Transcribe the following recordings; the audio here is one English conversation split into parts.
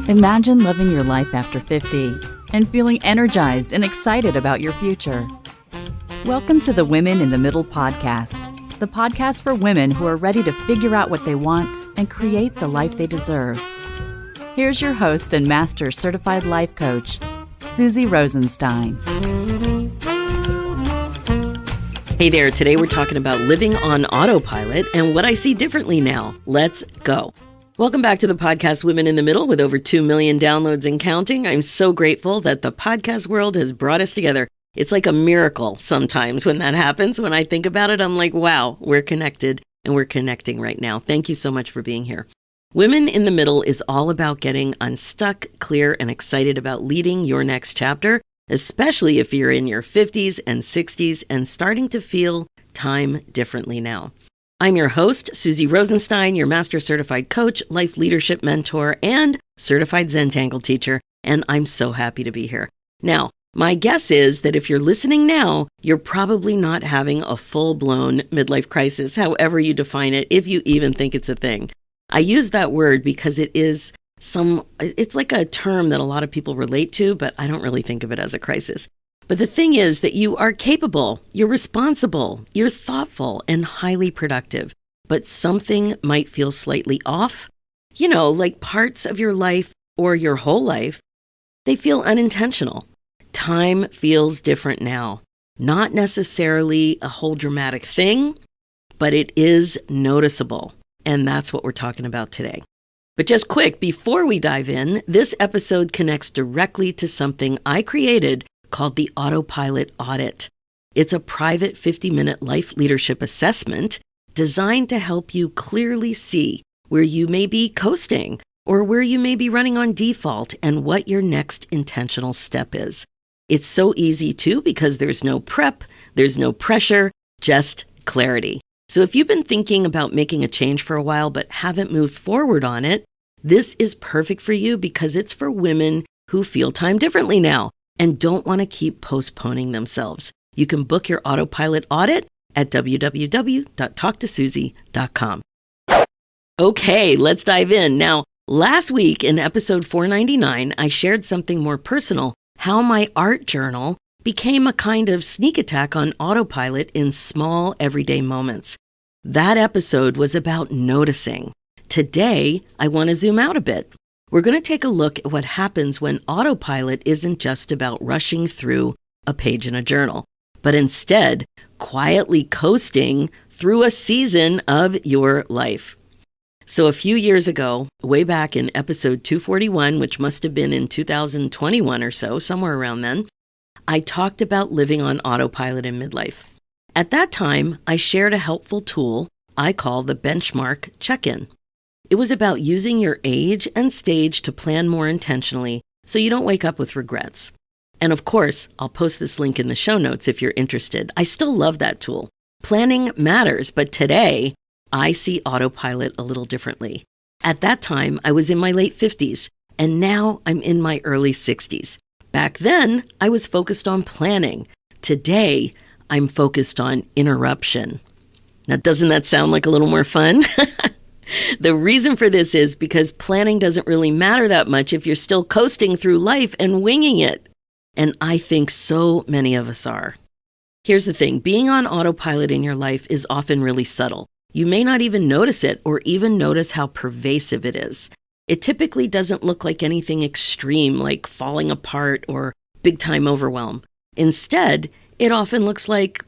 Imagine living your life after 50 and feeling energized and excited about your future. Welcome to the Women in the Middle podcast, the podcast for women who are ready to figure out what they want and create the life they deserve. Here's your host and master certified life coach, Susie Rosenstein. Hey there, today we're talking about living on autopilot and what I see differently now. Let's go. Welcome back to the podcast Women in the Middle with over 2 million downloads and counting. I'm so grateful that the podcast world has brought us together. It's like a miracle sometimes when that happens. When I think about it, I'm like, wow, we're connected and we're connecting right now. Thank you so much for being here. Women in the Middle is all about getting unstuck, clear, and excited about leading your next chapter, especially if you're in your 50s and 60s and starting to feel time differently now. I'm your host, Susie Rosenstein, your master certified coach, life leadership mentor, and certified Zentangle teacher, and I'm so happy to be here. Now, my guess is that if you're listening now, you're probably not having a full-blown midlife crisis, however you define it, if you even think it's a thing. I use that word because it's like a term that a lot of people relate to, but I don't really think of it as a crisis. But the thing is that you are capable, you're responsible, you're thoughtful, and highly productive. But something might feel slightly off. You know, like parts of your life or your whole life, they feel unintentional. Time feels different now. Not necessarily a whole dramatic thing, but it is noticeable. And that's what we're talking about today. But just quick, before we dive in, this episode connects directly to something I created called the Autopilot Audit. It's a private 50-minute life leadership assessment designed to help you clearly see where you may be coasting or where you may be running on default and what your next intentional step is. It's so easy too because there's no prep, there's no pressure, just clarity. So if you've been thinking about making a change for a while but haven't moved forward on it, this is perfect for you because it's for women who feel time differently now and don't want to keep postponing themselves. You can book your Autopilot audit at www.talktosusie.com. Okay, let's dive in. Now, last week in episode 499, I shared something more personal, how my art journal became a kind of sneak attack on autopilot in small everyday moments. That episode was about noticing. Today, I want to zoom out a bit. We're going to take a look at what happens when autopilot isn't just about rushing through a page in a journal, but instead quietly coasting through a season of your life. So a few years ago, way back in episode 241, which must have been in 2021 or so, somewhere around then, I talked about living on autopilot in midlife. At that time, I shared a helpful tool I call the benchmark check-in. It was about using your age and stage to plan more intentionally so you don't wake up with regrets. And of course, I'll post this link in the show notes if you're interested. I still love that tool. Planning matters, but today I see autopilot a little differently. At that time, I was in my late 50s, and now I'm in my early 60s. Back then, I was focused on planning. Today, I'm focused on interruption. Now, doesn't that sound like a little more fun? The reason for this is because planning doesn't really matter that much if you're still coasting through life and winging it. And I think so many of us are. Here's the thing, being on autopilot in your life is often really subtle. You may not even notice it or even notice how pervasive it is. It typically doesn't look like anything extreme like falling apart or big time overwhelm. Instead, it often looks like,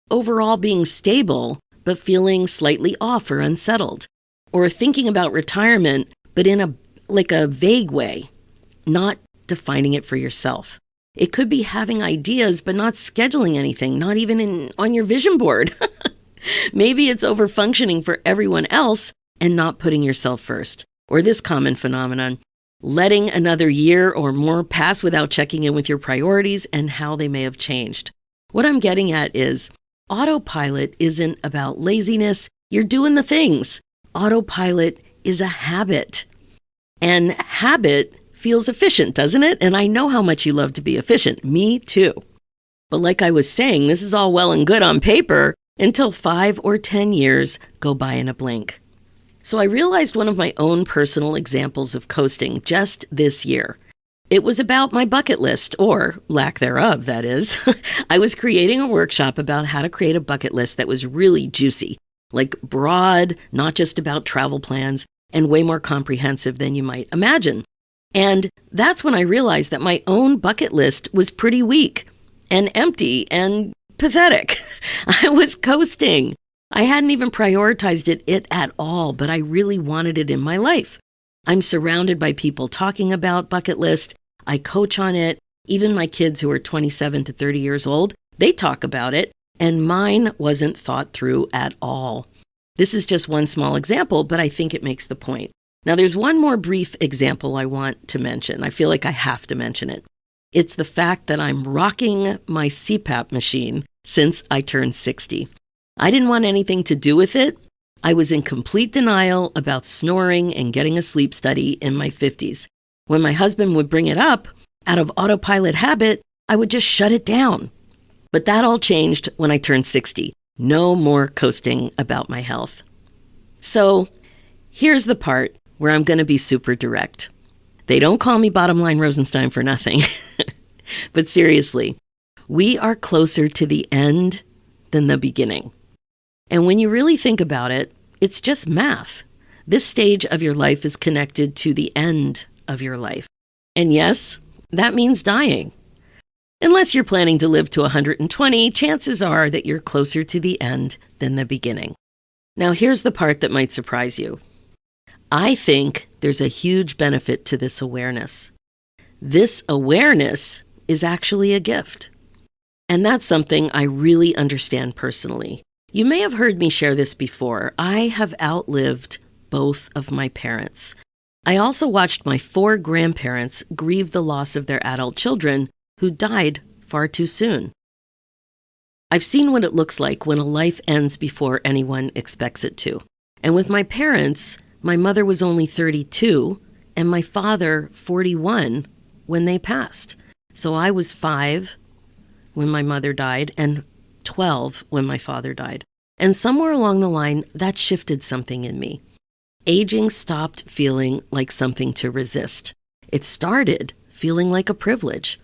overall being stable, but feeling slightly off or unsettled, or thinking about retirement, but in a vague way, not defining it for yourself. It could be having ideas, but not scheduling anything, not even on your vision board. Maybe it's over-functioning for everyone else and not putting yourself first. Or this common phenomenon, letting another year or more pass without checking in with your priorities and how they may have changed. What I'm getting at is, autopilot isn't about laziness. You're doing the things. Autopilot is a habit. And habit feels efficient, doesn't it? And I know how much you love to be efficient. Me too. But like I was saying, this is all well and good on paper until 5 or 10 years go by in a blink. So I realized one of my own personal examples of coasting just this year. It was about my bucket list, or lack thereof, that is. I was creating a workshop about how to create a bucket list that was really juicy, like broad, not just about travel plans, and way more comprehensive than you might imagine. And that's when I realized that my own bucket list was pretty weak and empty and pathetic. I was coasting. I hadn't even prioritized it at all, but I really wanted it in my life. I'm surrounded by people talking about bucket list. I coach on it. Even my kids who are 27 to 30 years old, they talk about it, and mine wasn't thought through at all. This is just one small example, but I think it makes the point. Now, there's one more brief example I want to mention. I feel like I have to mention it. It's the fact that I'm rocking my CPAP machine since I turned 60. I didn't want anything to do with it. I was in complete denial about snoring and getting a sleep study in my 50s. When my husband would bring it up, out of autopilot habit, I would just shut it down. But that all changed when I turned 60. No more coasting about my health. So here's the part where I'm going to be super direct. They don't call me Bottom Line Rosenstein for nothing. But seriously, we are closer to the end than the beginning. And when you really think about it, it's just math. This stage of your life is connected to the end of your life. And yes, that means dying. Unless you're planning to live to 120, chances are that you're closer to the end than the beginning. Now, here's the part that might surprise you. I think there's a huge benefit to this awareness. This awareness is actually a gift. And that's something I really understand personally. You may have heard me share this before. I have outlived both of my parents. I also watched my 4 grandparents grieve the loss of their adult children who died far too soon. I've seen what it looks like when a life ends before anyone expects it to. And with my parents, my mother was only 32 and my father 41 when they passed. So I was 5 when my mother died and 12 when my father died. And somewhere along the line, that shifted something in me. Aging stopped feeling like something to resist. It started feeling like a privilege.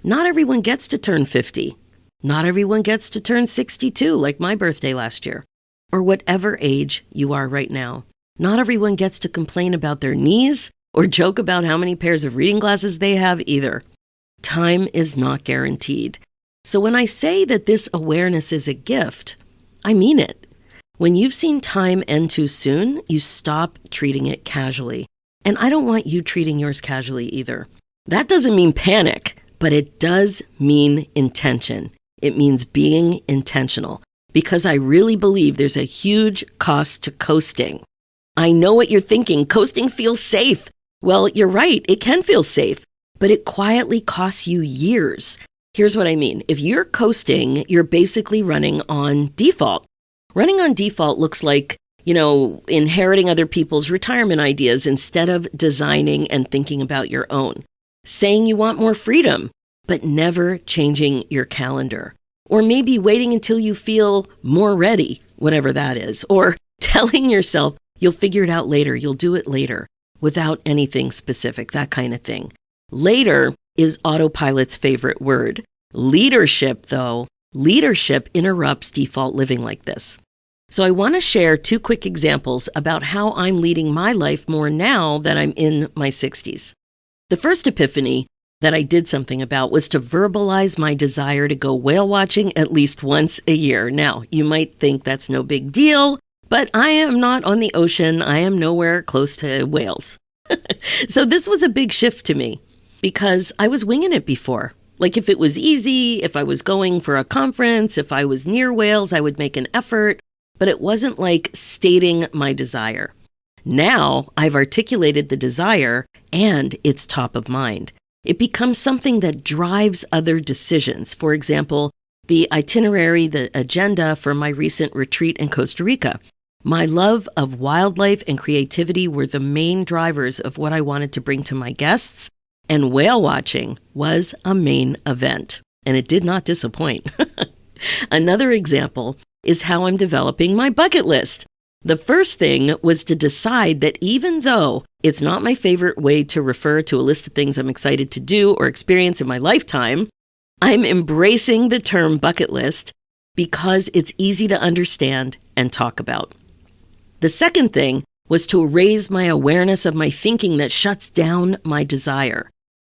Not everyone gets to turn 50. Not everyone gets to turn 62, like my birthday last year, or whatever age you are right now. Not everyone gets to complain about their knees or joke about how many pairs of reading glasses they have either. Time is not guaranteed. So when I say that this awareness is a gift, I mean it. When you've seen time end too soon, you stop treating it casually. And I don't want you treating yours casually either. That doesn't mean panic, but it does mean intention. It means being intentional, because I really believe there's a huge cost to coasting. I know what you're thinking. Coasting feels safe. Well, you're right. It can feel safe, but it quietly costs you years. Here's what I mean. If you're coasting, you're basically running on default. Running on default looks like, inheriting other people's retirement ideas instead of designing and thinking about your own. Saying you want more freedom, but never changing your calendar. Or maybe waiting until you feel more ready, whatever that is. Or telling yourself you'll figure it out later, you'll do it later, without anything specific, that kind of thing. Later is Autopilot's favorite word. Leadership, though, leadership interrupts default living like this. So I want to share 2 quick examples about how I'm leading my life more now that I'm in my 60s. The first epiphany that I did something about was to verbalize my desire to go whale watching at least once a year. Now, you might think that's no big deal, but I am not on the ocean. I am nowhere close to whales. So this was a big shift to me because I was winging it before. Like if it was easy, if I was going for a conference, if I was near whales, I would make an effort, but it wasn't like stating my desire. Now I've articulated the desire and it's top of mind. It becomes something that drives other decisions. For example, the itinerary, the agenda for my recent retreat in Costa Rica. My love of wildlife and creativity were the main drivers of what I wanted to bring to my guests, and whale watching was a main event, and it did not disappoint. Another example is how I'm developing my bucket list. The first thing was to decide that even though it's not my favorite way to refer to a list of things I'm excited to do or experience in my lifetime, I'm embracing the term bucket list because it's easy to understand and talk about. The second thing was to raise my awareness of my thinking that shuts down my desire.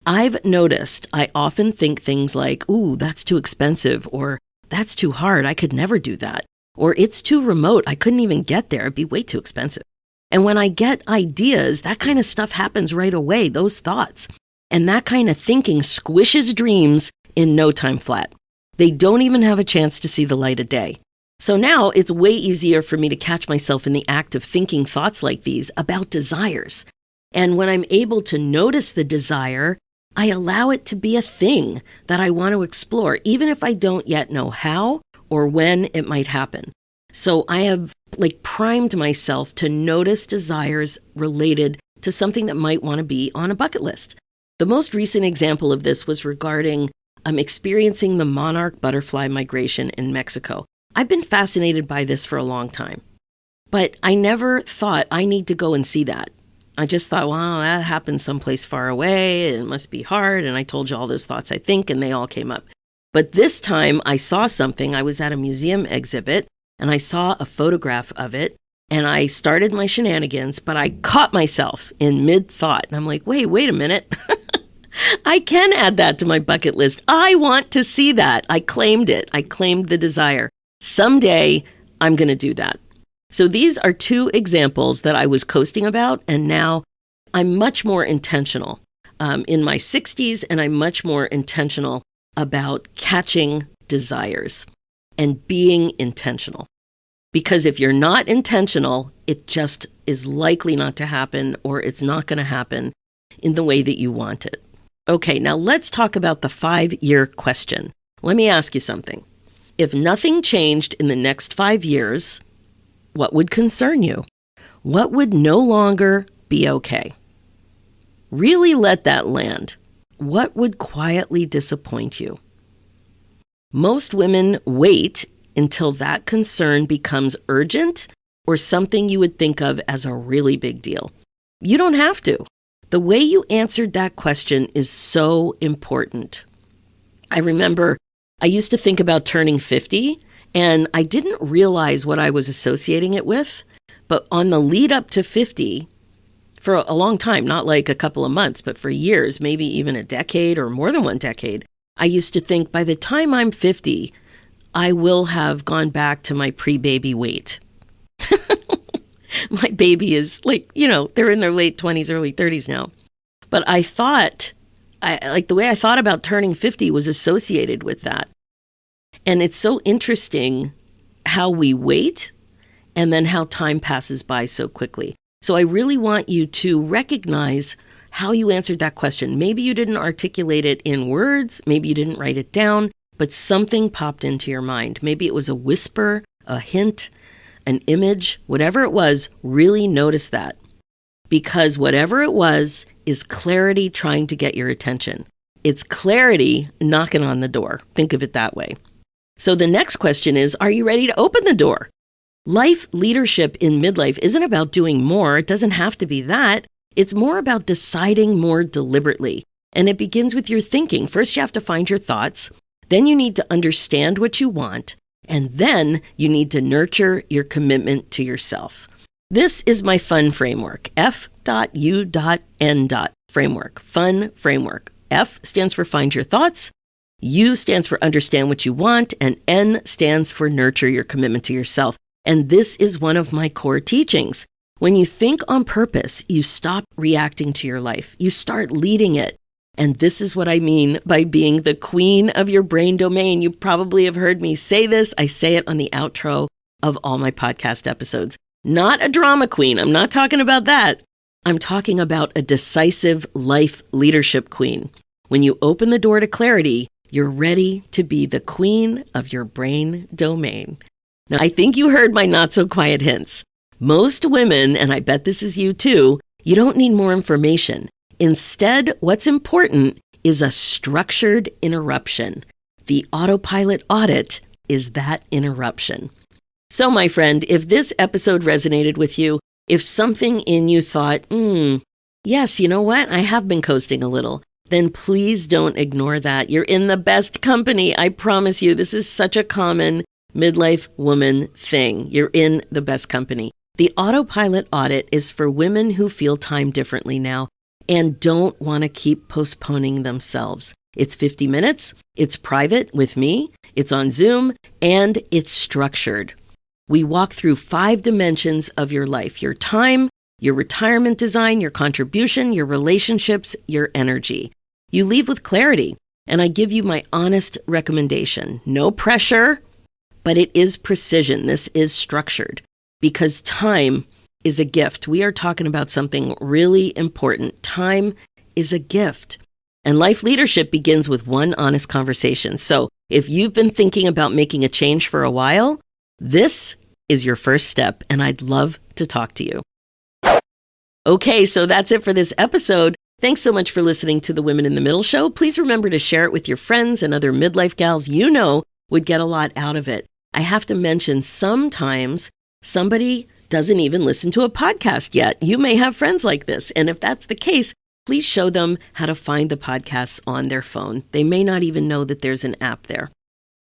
I've noticed I often think things like, ooh, that's too expensive, or that's too hard, I could never do that, or it's too remote, I couldn't even get there, it'd be way too expensive. And when I get ideas, that kind of stuff happens right away, those thoughts. And that kind of thinking squishes dreams in no time flat. They don't even have a chance to see the light of day. So now it's way easier for me to catch myself in the act of thinking thoughts like these about desires. And when I'm able to notice the desire, I allow it to be a thing that I want to explore, even if I don't yet know how or when it might happen. So I have primed myself to notice desires related to something that might want to be on a bucket list. The most recent example of this was regarding experiencing the monarch butterfly migration in Mexico. I've been fascinated by this for a long time, but I never thought I need to go and see that. I just thought, wow, that happened someplace far away. It must be hard. And I told you all those thoughts, I think, and they all came up. But this time I saw something. I was at a museum exhibit and I saw a photograph of it and I started my shenanigans, but I caught myself in mid-thought. And I'm like, wait a minute. I can add that to my bucket list. I want to see that. I claimed it. I claimed the desire. Someday I'm going to do that. So these are two examples that I was coasting about, and now I'm much more intentional in my 60s, and I'm much more intentional about catching desires and being intentional. Because if you're not intentional, it just is likely not to happen, or it's not going to happen in the way that you want it. Okay, now let's talk about the 5-year question. Let me ask you something. If nothing changed in the next 5 years, what would concern you? What would no longer be okay? Really let that land. What would quietly disappoint you? Most women wait until that concern becomes urgent or something you would think of as a really big deal. You don't have to. The way you answered that question is so important. I remember I used to think about turning 50, and I didn't realize what I was associating it with. But on the lead up to 50, for a long time, not like a couple of months, but for years, maybe even a decade or more than one decade, I used to think by the time I'm 50, I will have gone back to my pre-baby weight. My baby is they're in their late 20s, early 30s now. But I thought, the way I thought about turning 50 was associated with that. And it's so interesting how we wait and then how time passes by so quickly. So I really want you to recognize how you answered that question. Maybe you didn't articulate it in words, maybe you didn't write it down, but something popped into your mind. Maybe it was a whisper, a hint, an image, whatever it was, really notice that. Because whatever it was is clarity trying to get your attention. It's clarity knocking on the door. Think of it that way. So the next question is, are you ready to open the door? Life leadership in midlife isn't about doing more. It doesn't have to be that. It's more about deciding more deliberately. And it begins with your thinking. First, you have to find your thoughts. Then you need to understand what you want. And then you need to nurture your commitment to yourself. This is my FUN framework, F.U.N. framework, FUN framework. F stands for find your thoughts. U stands for understand what you want. And N stands for nurture your commitment to yourself. And this is one of my core teachings. When you think on purpose, you stop reacting to your life. You start leading it. And this is what I mean by being the queen of your brain domain. You probably have heard me say this. I say it on the outro of all my podcast episodes. Not a drama queen. I'm not talking about that. I'm talking about a decisive life leadership queen. When you open the door to clarity, you're ready to be the queen of your brain domain. Now, I think you heard my not so quiet hints. Most women, and I bet this is you too, you don't need more information. Instead, what's important is a structured interruption. The autopilot audit is that interruption. So, my friend, if this episode resonated with you, if something in you thought, yes, you know what? I have been coasting a little, then please don't ignore that. You're in the best company. I promise you, this is such a common midlife woman thing. You're in the best company. The Autopilot audit is for women who feel time differently now and don't want to keep postponing themselves. It's 50 minutes, it's private with me, it's on Zoom, and it's structured. We walk through 5 dimensions of your life: your time, your retirement design, your contribution, your relationships, your energy. You leave with clarity, and I give you my honest recommendation. No pressure, but it is precision. This is structured because time is a gift. We are talking about something really important. Time is a gift. And life leadership begins with one honest conversation. So if you've been thinking about making a change for a while, this is your first step, and I'd love to talk to you. Okay, so that's it for this episode. Thanks so much for listening to the Women in the Middle show. Please remember to share it with your friends and other midlife gals you know would get a lot out of it. I have to mention, sometimes somebody doesn't even listen to a podcast yet. You may have friends like this, and if that's the case, please show them how to find the podcasts on their phone. They may not even know that there's an app there.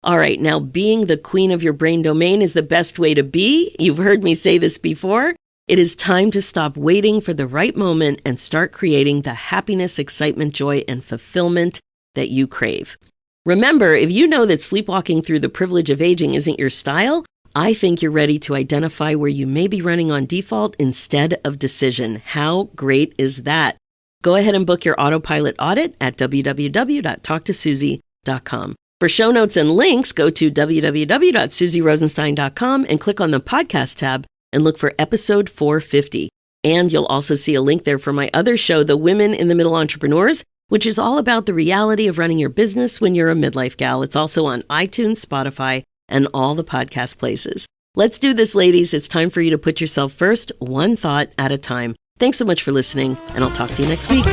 All right, now being the queen of your brain domain is the best way to be. You've heard me say this before. It is time to stop waiting for the right moment and start creating the happiness, excitement, joy, and fulfillment that you crave. Remember, if you know that sleepwalking through the privilege of aging isn't your style, I think you're ready to identify where you may be running on default instead of decision. How great is that? Go ahead and book your Autopilot audit at www.talktosusie.com. For show notes and links, go to www.susierosenstein.com and click on the podcast tab and look for episode 450. And you'll also see a link there for my other show, The Women in the Middle Entrepreneurs, which is all about the reality of running your business when you're a midlife gal. It's also on iTunes, Spotify, and all the podcast places. Let's do this, ladies. It's time for you to put yourself first, one thought at a time. Thanks so much for listening, and I'll talk to you next week.